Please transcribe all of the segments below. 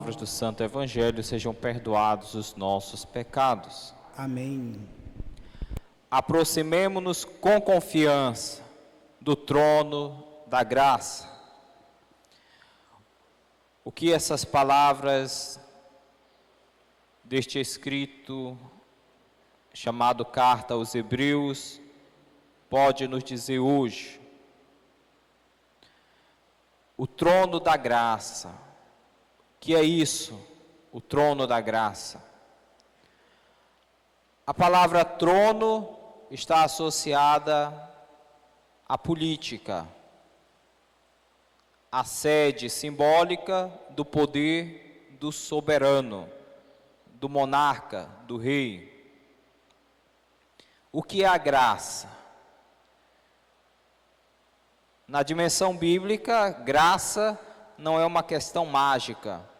Do Santo Evangelho sejam perdoados os nossos pecados. Amém. Aproximemo-nos com confiança do trono da graça. O que essas palavras deste escrito chamado Carta aos Hebreus pode nos dizer hoje? O trono da graça. Que é isso, o trono da graça? A palavra trono está associada à política, à sede simbólica do poder do soberano, do monarca, do rei. O que é a graça? Na dimensão bíblica, graça não é uma questão mágica.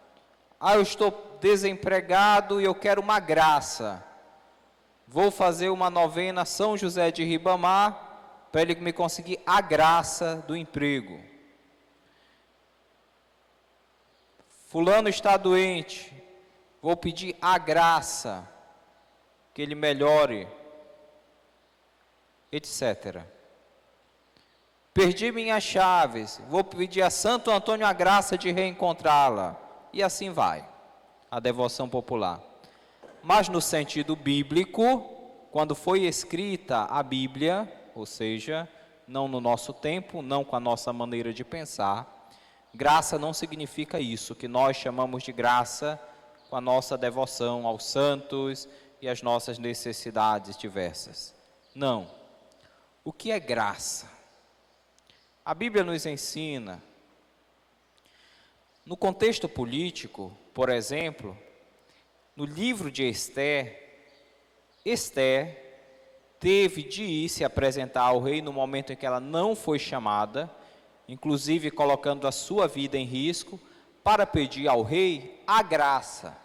Eu estou desempregado e eu quero uma graça. Vou fazer uma novena São José de Ribamar para ele me conseguir a graça do emprego. Fulano está doente, vou pedir a graça que ele melhore, etc. Perdi minhas chaves, vou pedir a Santo Antônio a graça de reencontrá-la. E assim vai, a devoção popular. Mas no sentido bíblico, quando foi escrita a Bíblia, ou seja, não no nosso tempo, não com a nossa maneira de pensar, graça não significa isso, que nós chamamos de graça com a nossa devoção aos santos e as nossas necessidades diversas. Não. O que é graça? A Bíblia nos ensina. No contexto político, por exemplo, no livro de Esther, Esther teve de ir se apresentar ao rei no momento em que ela não foi chamada, inclusive colocando a sua vida em risco, para pedir ao rei a graça.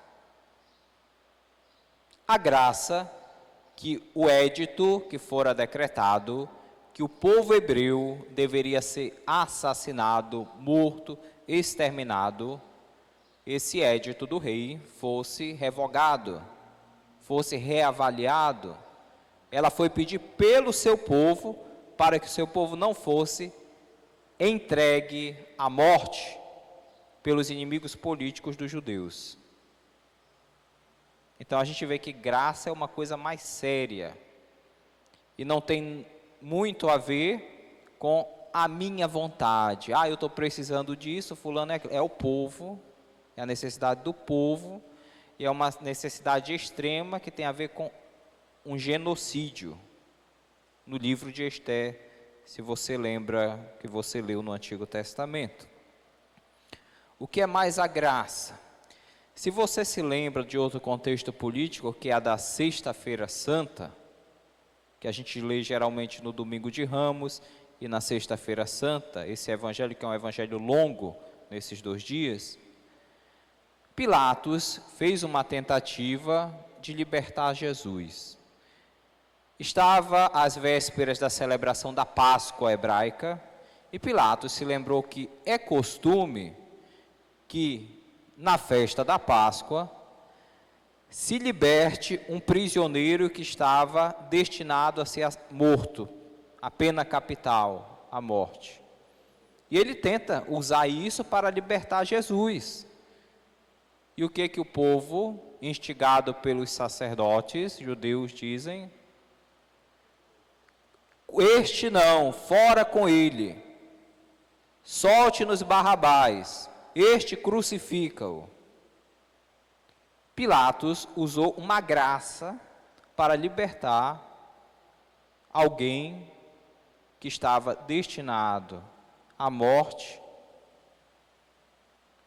A graça que o édito que fora decretado, que o povo hebreu deveria ser assassinado, morto, exterminado, esse édito do rei fosse revogado, fosse reavaliado. Ela foi pedir pelo seu povo, para que o seu povo não fosse entregue à morte pelos inimigos políticos dos judeus. Então a gente vê que graça é uma coisa mais séria e não tem muito a ver com a minha vontade. Eu estou precisando disso, fulano é o povo, é a necessidade do povo, e é uma necessidade extrema que tem a ver com um genocídio. No livro de Esther, se você lembra que você leu no Antigo Testamento. O que é mais a graça? Se você se lembra de outro contexto político, que é a da Sexta-feira Santa, que a gente lê geralmente no Domingo de Ramos e na Sexta-feira Santa, esse evangelho que é um evangelho longo nesses 2 dias, Pilatos fez uma tentativa de libertar Jesus. Estava às vésperas da celebração da Páscoa hebraica, e Pilatos se lembrou que é costume que na festa da Páscoa se liberte um prisioneiro que estava destinado a ser morto, a pena capital, a morte. E ele tenta usar isso para libertar Jesus. E o que o povo, instigado pelos sacerdotes judeus, dizem? Este não, fora com ele, solte-nos Barrabás, este crucifica-o. Pilatos usou uma graça para libertar alguém que estava destinado à morte.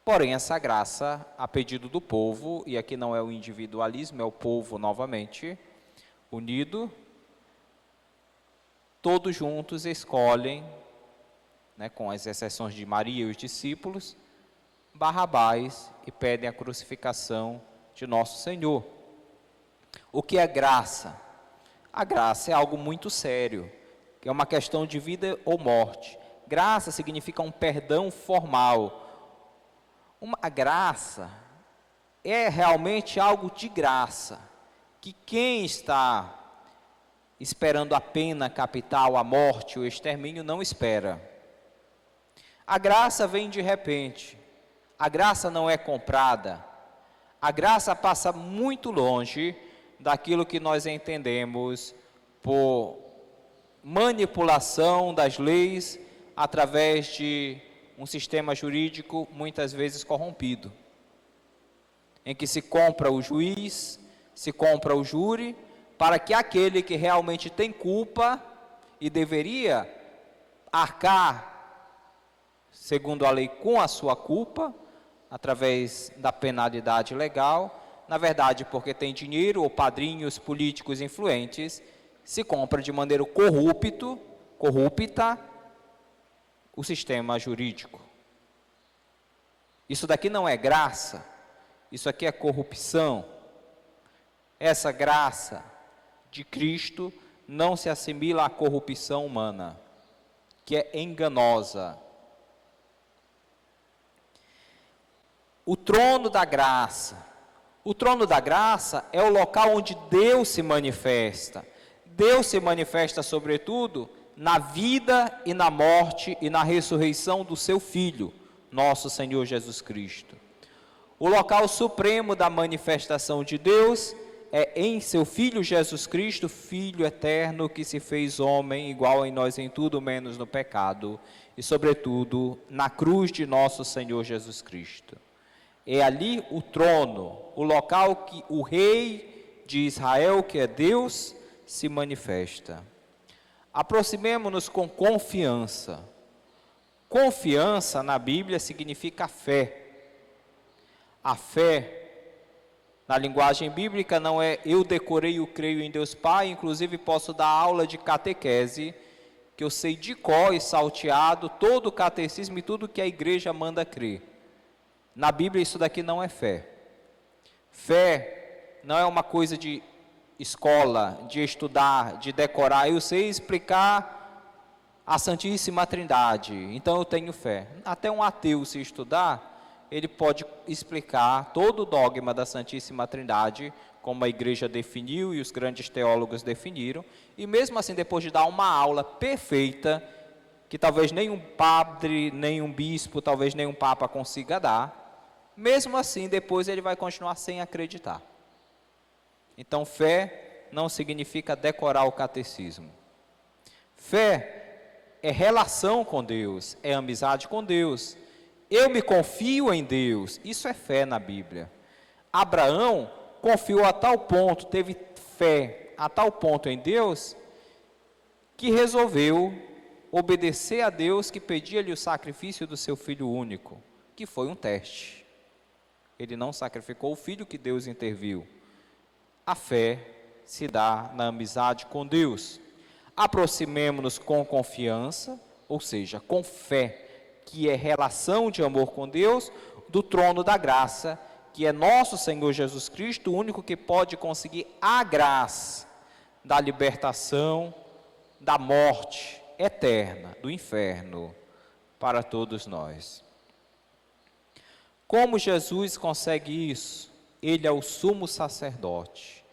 Porém, essa graça, a pedido do povo, e aqui não é o individualismo, é o povo novamente, unido, todos juntos escolhem, com as exceções de Maria e os discípulos, Barrabás e pedem a crucificação de nosso Senhor. O que é graça? A graça é algo muito sério, que é uma questão de vida ou morte. Graça significa um perdão formal. Uma graça é realmente algo de graça, que quem está esperando a pena capital, a morte, o extermínio, não espera. A graça vem de repente, a graça não é comprada, a graça passa muito longe daquilo que nós entendemos por manipulação das leis através de um sistema jurídico muitas vezes corrompido, em que se compra o juiz, se compra o júri, para que aquele que realmente tem culpa e deveria arcar, segundo a lei, com a sua culpa, através da penalidade legal, na verdade, porque tem dinheiro ou padrinhos políticos influentes, se compra de maneira corrupta o sistema jurídico. Isso daqui não é graça, isso aqui é corrupção. Essa graça de Cristo não se assimila à corrupção humana, que é enganosa. O trono da graça é o local onde Deus se manifesta. Deus se manifesta, sobretudo, na vida e na morte e na ressurreição do seu Filho, nosso Senhor Jesus Cristo. O local supremo da manifestação de Deus é em seu Filho Jesus Cristo, Filho eterno, que se fez homem, igual a nós em tudo, menos no pecado, e sobretudo na cruz de nosso Senhor Jesus Cristo. É ali o trono, o local que o Rei de Israel, que é Deus, se manifesta. Aproximemo-nos com confiança. Confiança na Bíblia significa fé. A fé, na linguagem bíblica, não é eu decorei e creio em Deus Pai, inclusive posso dar aula de catequese, que eu sei de cor e salteado todo o catecismo e tudo que a igreja manda crer. Na Bíblia isso daqui não é fé. Fé não é uma coisa de escola, de estudar, de decorar. Eu sei explicar a Santíssima Trindade, então eu tenho fé. Até um ateu, se estudar, ele pode explicar todo o dogma da Santíssima Trindade, como a igreja definiu e os grandes teólogos definiram, e mesmo assim, depois de dar uma aula perfeita, que talvez nenhum padre, nenhum bispo, talvez nenhum papa consiga dar, mesmo assim, depois ele vai continuar sem acreditar. Então, fé não significa decorar o catecismo. Fé é relação com Deus, é amizade com Deus. Eu me confio em Deus, isso é fé na Bíblia. Abraão confiou a tal ponto, teve fé a tal ponto em Deus, que resolveu obedecer a Deus que pedia-lhe o sacrifício do seu filho único, que foi um teste. Ele não sacrificou o filho que Deus interviu. A fé se dá na amizade com Deus. Aproximemo-nos com confiança, ou seja, com fé, que é relação de amor com Deus, do trono da graça, que é nosso Senhor Jesus Cristo, o único que pode conseguir a graça da libertação, da morte eterna, do inferno, para todos nós. Como Jesus consegue isso? Ele é o sumo sacerdote.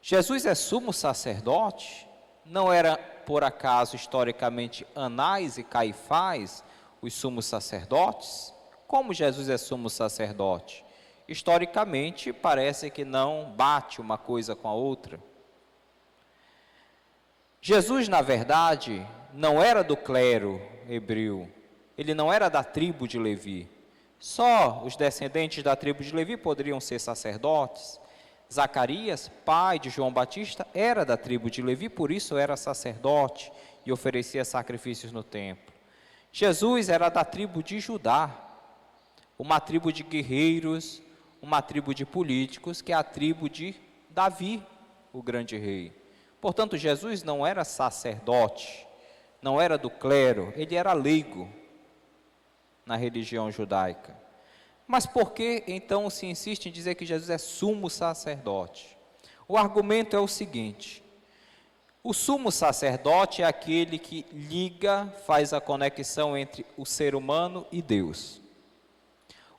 Jesus é sumo sacerdote? Não era, por acaso, historicamente, Anás e Caifás, os sumos sacerdotes? Como Jesus é sumo sacerdote? Historicamente, parece que não bate uma coisa com a outra. Jesus, na verdade, não era do clero hebreu, ele não era da tribo de Levi. Só os descendentes da tribo de Levi poderiam ser sacerdotes. Zacarias, pai de João Batista, era da tribo de Levi, por isso era sacerdote e oferecia sacrifícios no templo. Jesus era da tribo de Judá, uma tribo de guerreiros, uma tribo de políticos, que é a tribo de Davi, o grande rei. Portanto, Jesus não era sacerdote, não era do clero, ele era leigo na religião judaica. Mas por que então se insiste em dizer que Jesus é sumo sacerdote? O argumento é o seguinte: o sumo sacerdote é aquele que liga, faz a conexão entre o ser humano e Deus.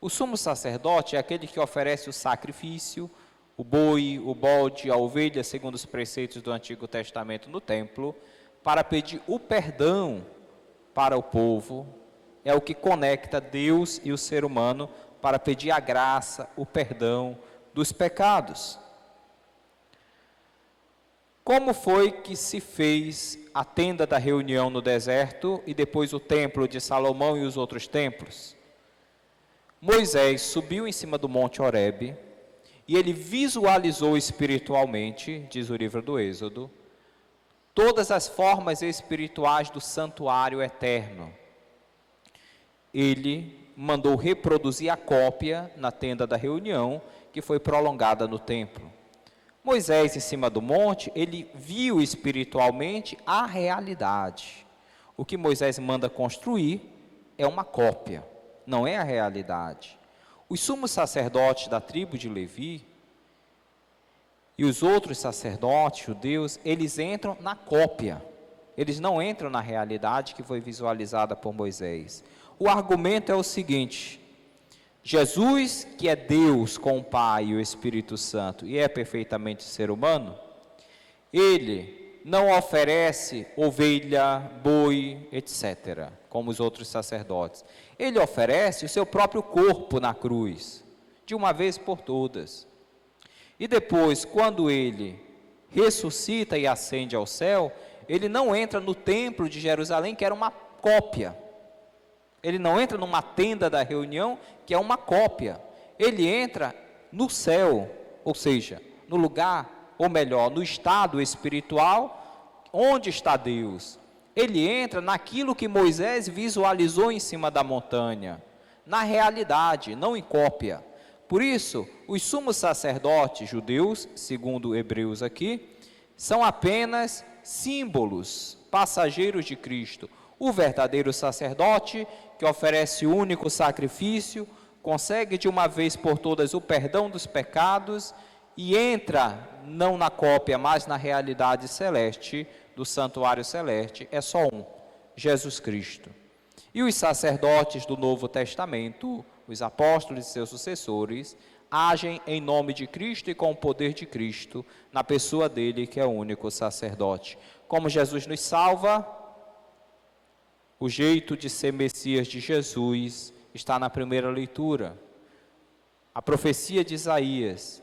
O sumo sacerdote é aquele que oferece o sacrifício, o boi, o bode, a ovelha, segundo os preceitos do Antigo Testamento no templo, para pedir o perdão para o povo. É o que conecta Deus e o ser humano para pedir a graça, o perdão dos pecados. Como foi que se fez a tenda da reunião no deserto e depois o templo de Salomão e os outros templos? Moisés subiu em cima do monte Horebe e ele visualizou espiritualmente, diz o livro do Êxodo, todas as formas espirituais do santuário eterno. Ele mandou reproduzir a cópia na tenda da reunião, que foi prolongada no templo. Moisés, em cima do monte, ele viu espiritualmente a realidade. O que Moisés manda construir é uma cópia, não é a realidade. Os sumos sacerdotes da tribo de Levi e os outros sacerdotes judeus, eles entram na cópia, eles não entram na realidade que foi visualizada por Moisés. O argumento é o seguinte: Jesus, que é Deus com o Pai e o Espírito Santo e é perfeitamente ser humano, ele não oferece ovelha, boi, etc., como os outros sacerdotes. Ele oferece o seu próprio corpo na cruz, de uma vez por todas. E depois, quando ele ressuscita e ascende ao céu, ele não entra no templo de Jerusalém, que era uma cópia. Ele não entra numa tenda da reunião, que é uma cópia. Ele entra no céu, ou seja, no lugar, ou melhor, no estado espiritual, onde está Deus. Ele entra naquilo que Moisés visualizou em cima da montanha, na realidade, não em cópia. Por isso, os sumos sacerdotes judeus, segundo Hebreus aqui, são apenas símbolos passageiros de Cristo. O verdadeiro sacerdote, que oferece o único sacrifício, consegue de uma vez por todas o perdão dos pecados e entra não na cópia, mas na realidade celeste, do santuário celeste, é só um, Jesus Cristo. E os sacerdotes do Novo Testamento, os apóstolos e seus sucessores, agem em nome de Cristo e com o poder de Cristo, na pessoa dele, que é o único sacerdote. Como Jesus nos salva, o jeito de ser Messias de Jesus está na primeira leitura. A profecia de Isaías: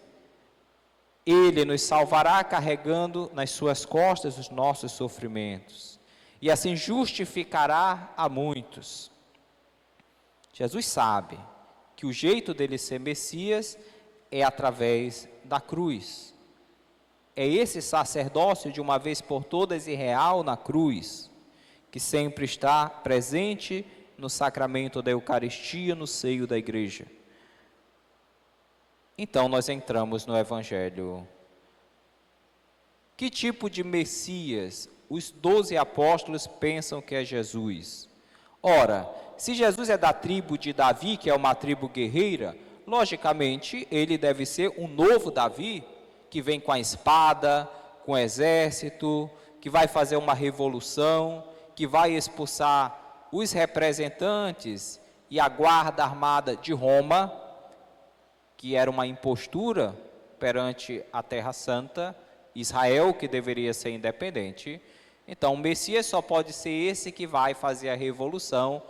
ele nos salvará carregando nas suas costas os nossos sofrimentos, e assim justificará a muitos. Jesus sabe que o jeito dele ser Messias é através da cruz. É esse sacerdócio de uma vez por todas e real na cruz, que sempre está presente no sacramento da Eucaristia, no seio da igreja. Então nós entramos no Evangelho. Que tipo de Messias os 12 apóstolos pensam que é Jesus? Ora, se Jesus é da tribo de Davi, que é uma tribo guerreira, logicamente ele deve ser um novo Davi, que vem com a espada, com o exército, que vai fazer uma revolução, que vai expulsar os representantes e a guarda armada de Roma, que era uma impostura perante a Terra Santa, Israel, que deveria ser independente. Então, o Messias só pode ser esse que vai fazer a revolução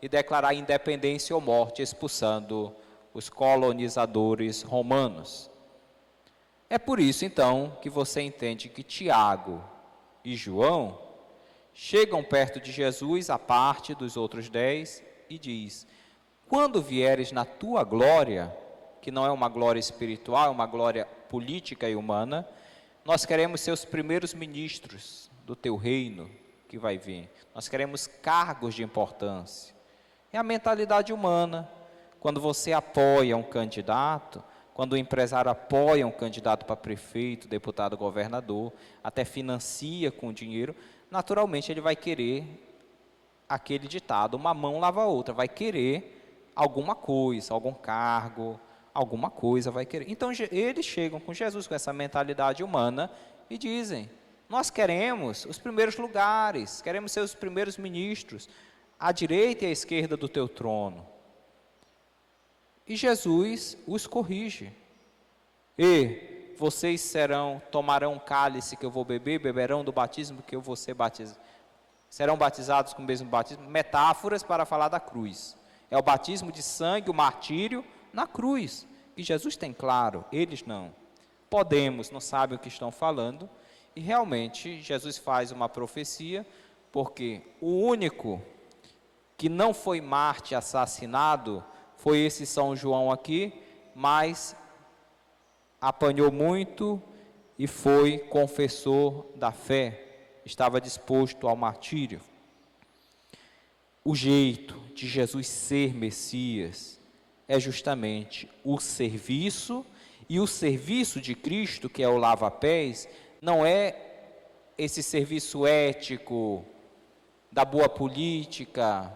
e declarar independência ou morte, expulsando os colonizadores romanos. É por isso, então, que você entende que Tiago e João chegam perto de Jesus, à parte dos outros 10, e diz: quando vieres na tua glória, que não é uma glória espiritual, é uma glória política e humana, nós queremos ser os primeiros ministros do teu reino que vai vir. Nós queremos cargos de importância. É a mentalidade humana. Quando você apoia um candidato, quando o empresário apoia um candidato para prefeito, deputado, governador, até financia com dinheiro, naturalmente ele vai querer aquele ditado: uma mão lava a outra, vai querer alguma coisa, algum cargo, alguma coisa vai querer. Então eles chegam com Jesus com essa mentalidade humana e dizem: nós queremos os primeiros lugares, queremos ser os primeiros ministros, à direita e à esquerda do teu trono. E Jesus os corrige. E vocês tomarão o cálice que eu vou beber, beberão do batismo que eu vou ser batizado. Serão batizados com o mesmo batismo. Metáforas para falar da cruz. É o batismo de sangue, o martírio na cruz. Que Jesus tem claro, eles não. Podemos, não sabem o que estão falando. E realmente Jesus faz uma profecia, porque o único que não foi Marte assassinado foi esse São João aqui, mas apanhou muito e foi confessor da fé, estava disposto ao martírio. O jeito de Jesus ser Messias é justamente o serviço, e o serviço de Cristo, que é o lava-pés, não é esse serviço ético da boa política.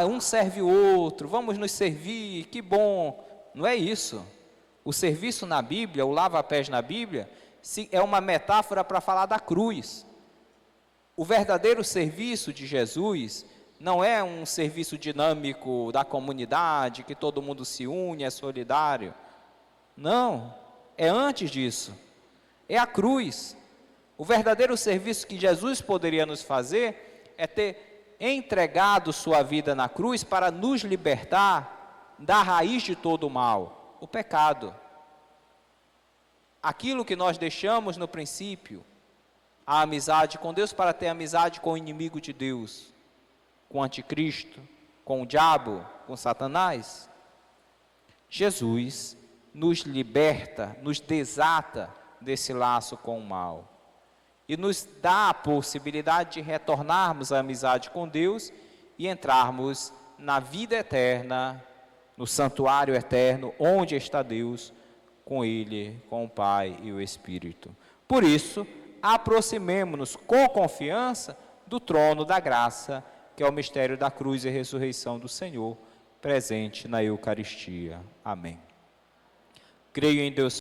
Um serve o outro, vamos nos servir, que bom. Não é isso. O serviço na Bíblia, o lava-pés na Bíblia, é uma metáfora para falar da cruz. O verdadeiro serviço de Jesus não é um serviço dinâmico da comunidade, que todo mundo se une, é solidário. Não, é antes disso. É a cruz. O verdadeiro serviço que Jesus poderia nos fazer é ter entregado sua vida na cruz para nos libertar da raiz de todo o mal, o pecado. Aquilo que nós deixamos no princípio, a amizade com Deus, para ter amizade com o inimigo de Deus, com o anticristo, com o diabo, com Satanás. Jesus nos liberta, nos desata desse laço com o mal e nos dá a possibilidade de retornarmos à amizade com Deus e entrarmos na vida eterna, no santuário eterno, onde está Deus, com Ele, com o Pai e o Espírito. Por isso, aproximemo-nos com confiança do trono da graça, que é o mistério da cruz e ressurreição do Senhor, presente na Eucaristia. Amém. Creio em Deus